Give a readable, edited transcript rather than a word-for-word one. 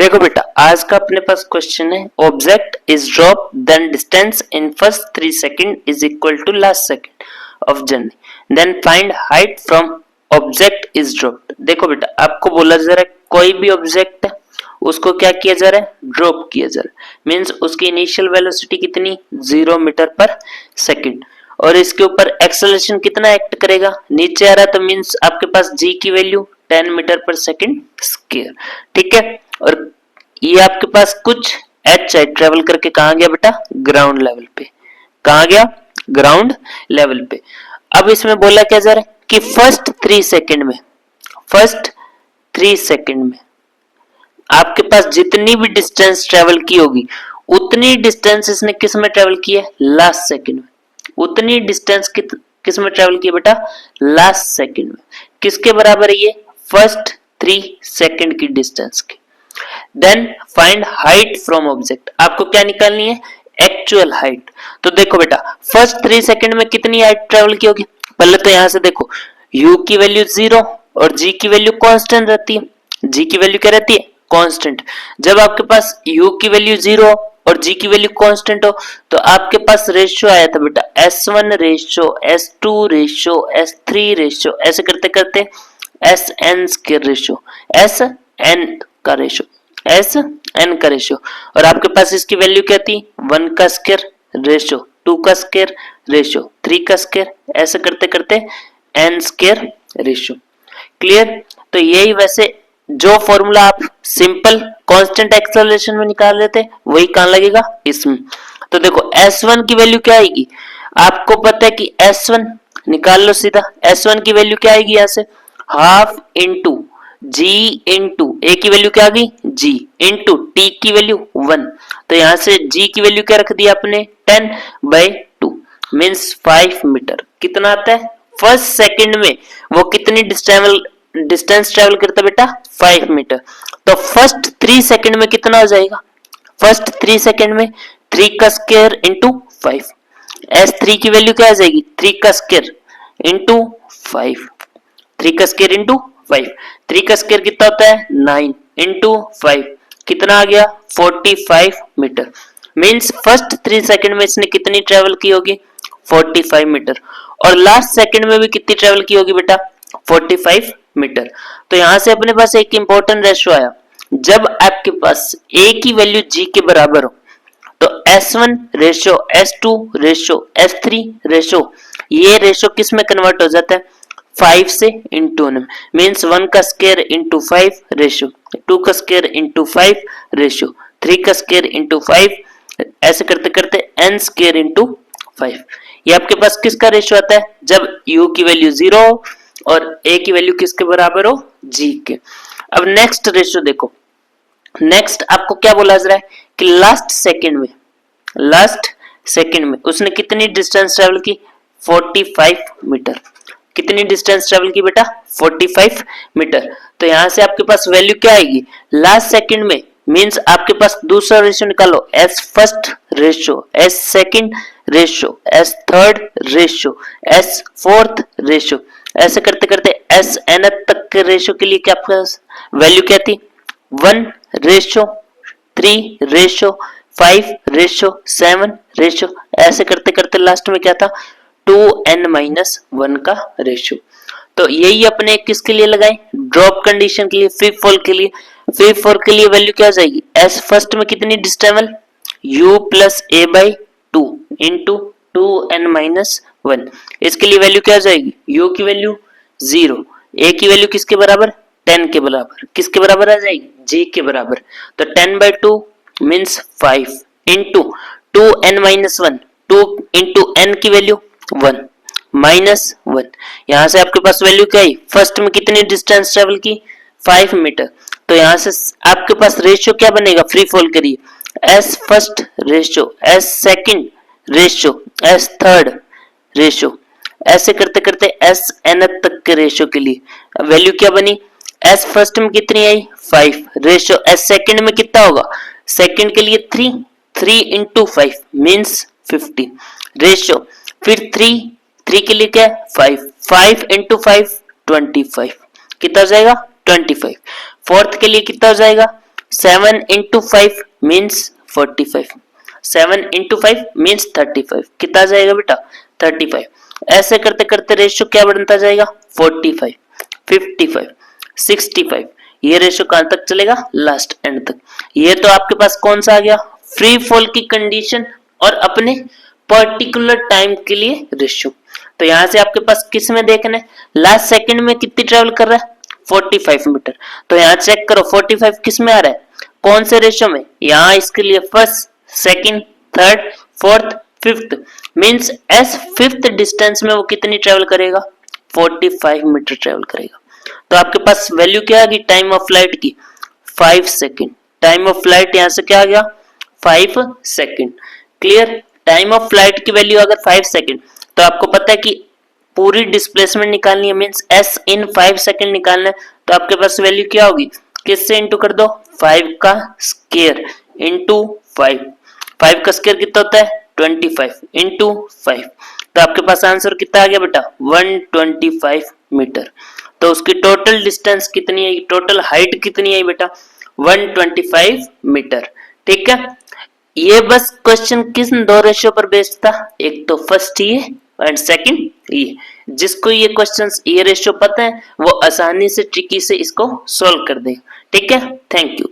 देखो बेटा, आज का अपने पास क्वेश्चन है object is drop then distance in first 3 second is equal to last second of journey then find height from object is dropped. देखो बेटा, आपको बोला जा रहा है कोई भी ऑब्जेक्ट है उसको क्या किया जा रहा है, ड्रॉप किया जा रहा है। मींस उसकी इनिशियल वेलोसिटी कितनी, 0 मीटर पर सेकंड, और इसके ऊपर एक्सेलरेशन कितना एक्ट करेगा, नीचे आ रहा है, तो मींस आपके पास g की वैल्यू 10 मीटर पर सेकंड स्क्वायर। ठीक है, और ये आपके पास कुछ h है ट्रेवल करके कहां गया बेटा, ग्राउंड लेवल पे। कहां गया, ग्राउंड लेवल पे। अब इसमें बोला क्या जा रहा है कि फर्स्ट 3 सेकंड में आपके पास जितनी भी डिस्टेंस ट्रेवल की होगी उतनी डिस्टेंस इसने किस में ट्रेवल की है, लास्ट सेकंड में। उतनी डिस्टेंस किस में ट्रेवल की बेटा, लास्ट सेकंड में। किसके बराबर है ये, फर्स्ट 3 सेकंड की डिस्टेंस की। Then find height from object, आपको क्या निकालनी है, एक्चुअल हाइट। तो देखो बेटा, फर्स्ट 3 सेकंड में कितनी हाइट ट्रेवल की होगी, पहले तो यहां से देखो u की वैल्यू 0 और g की वैल्यू कांस्टेंट रहती है। g की वैल्यू क्या रहती है, कांस्टेंट। जब आपके पास u की वैल्यू 0 और g की वैल्यू कांस्टेंट हो तो आपके पास रेशियो आया था बेटा s1 ratio s2 ratio s3 ratio, ऐसे करते करते sn स्क्वायर रेशियो, sn का रेशियो, और आपके पास इसकी वैल्यू क्या थी, 1 का स्क्वायर रेशियो, 2 का स्क्वायर रेशियो, 3 का स्क्वायर, ऐसे करते करते n स्क्वायर रेशियो। क्लियर। तो यही वैसे जो फॉर्मूला आप सिंपल कांस्टेंट एक्सेलरेशन में निकाल रहे थे वही कहां लगेगा, इसमें। तो देखो s1 की वैल्यू क्या आएगी, आपको पता है कि s1 निकाल लो सीधा। s1 की वैल्यू क्या आएगी, यहां से half into g into a की वैल्यू क्या आ गई, g इंटू t की वैल्यू 1। तो यहां से g की वैल्यू क्या रख दी आपने, 10/2 मींस 5 मीटर। कितना आता है, फर्स्ट सेकंड में वो कितनी डिस्टेंस ट्रेवल करता है बेटा, 5 मीटर। तो फर्स्ट 3 सेकंड में कितना हो जाएगा, फर्स्ट 3 सेकंड में 3 का स्क्वायर इंटू 5, s3 की वैल्यू क्या आ जाएगी, 3 का स्क्वायर इंटू 5, 3 का स्क्वायर इंटू 5, 3 का स्क्वायर कितना होता है, 9 इंटू 5 कितना आ गया, 45 मीटर। मींस फर्स्ट 3 सेकंड में इसने कितनी ट्रेवल की होगी, 45 मीटर, और लास्ट सेकंड में भी कितनी ट्रेवल की होगी बेटा, 45 मीटर। तो यहां से अपने पास एक इंपॉर्टेंट रेशियो आया, जब आपके पास a की वैल्यू g के बराबर हो तो s1 ratio s2 ratio s3 ratio, ये रेशियो किस में कन्वर्ट हो जाता है, 5 से इंटू में। मींस 1 का स्क्वायर इंटू 5 रेशियो, 2 का स्क्वायर इंटू 5 रेशियो, 3 का स्क्वायर इंटू 5, ऐसे करते करते n स्क्वायर इंटू 5। ये आपके पास किसका रेशियो आता है, जब u की वैल्यू 0 और a की वैल्यू किसके बराबर हो, g के। अब नेक्स्ट रेशियो देखो, नेक्स्ट आपको क्या बोला जा रहा है कि लास्ट सेकंड में उसने कितनी डिस्टेंस ट्रेवल की, 45 मीटर। कितनी डिस्टेंस ट्रेवल की बेटा, 45 मीटर। तो यहां से आपके पास वैल्यू क्या आएगी, लास्ट सेकंड में, मींस आपके पास दूसरा रेशियो निकालो, s first ratio, s second ratio, s third ratio, s fourth ratio, ऐसे करते करते s n तक के रेशियो के लिए क्या आपके पास वैल्यू क्या थी, 1 रेशियो, 3 रेशियो, 5 रेशियो, 7 रेशियो, ऐसे करते करते लास्ट में क्या था, 2n-1 का रेशियो। तो यही अपने किसके लिए लगाए, ड्रॉप कंडीशन के लिए, फ्री फॉल के लिए। फ्री फॉल के लिए वैल्यू क्या आ जाएगी, s फर्स्ट में कितनी distance, u plus a/2 into 2n-1। इसके लिए वैल्यू क्या आ जाएगी, u की वैल्यू 0, a की वैल्यू किसके बराबर, 10 के बराबर। किसके बराबर आ जाएगी, g के बराबर। तो 10/2 means 5 into 2n-1, 2 into n की वैल्यू 1 माइनस 1। यहां से आपके पास वैल्यू क्या है, फर्स्ट में कितनी डिस्टेंस ट्रेवल की, 5 मीटर। तो यहां से आपके पास रेशियो क्या बनेगा, फ्री फॉल करिए, s first ratio, s second ratio, s third ratio, ऐसे करते करते s n तक के रेशियो के लिए वैल्यू क्या बनी, s फर्स्ट में कितनी आई, 5 रेशियो, s सेकंड में कितना होगा, सेकंड के लिए 3 इंटू 5 मींस 50 रेशियो, फिर 3 के लिए क्या, 5 इंटू 5 25, कितना हो जाएगा, 25। फोर्थ के लिए कितना हो जाएगा, 7 into 5 means 45, 7 into 5 means 35, कितना जाएगा बेटा 35। ऐसे करते करते रेशियो क्या बनता जाएगा 45, 55, 65, ये रेशियो कहां तक चलेगा लास्ट एंड तक। ये तो आपके पास कौन सा आ गया फ्री फॉल की कंडीशन और अपने पर्टिकुलर टाइम के लिए रेशियो। तो यहां से आपके पास किस में देखना है लास्ट सेकंड में कितनी ट्रेवल कर रहा है 45 मीटर। तो यहाँ चेक करो 45 किस में आ रहा है कौन से रेशियो में, यहाँ इसके लिए first second third fourth fifth means S fifth distance में वो कितनी ट्रेवल करेगा 45 मीटर ट्रेवल करेगा। तो आपके पास वैल्यू क्या आ गई टाइम ऑफ फ्लाइट की 5 सेकंड, टाइम ऑफ फ्लाइट यहाँ से क्या आ गया 5 second. Clear, time of flight की वैल्यू अगर 5 सेकंड तो आपको पता है कि पूरी डिस्प्लेसमेंट निकालनी है मींस एस इन 5 सेकंड निकालना है। तो आपके पास वैल्यू क्या होगी किससे इंटू कर दो 5 का स्क्वायर इंटू 5, 5 का स्क्वायर कितना होता है 25 इंटू 5। तो आपके पास आंसर कितना आ गया बेटा 125 मीटर। तो उसकी टोटल डिस्टेंस कितनी है टोटल हाइट कितनी है बेटा 125 मीटर। ठीक है, ये बस क्वेश्चन किस दो रेशियो पर बेस्ड था, एक तो फर्स्ट ये एंड सेकंड ये। जिसको ये क्वेश्चंस ये रेशियो पता है वो आसानी से ट्रिकी से इसको सॉल्व कर देगा। ठीक है, थैंक यू।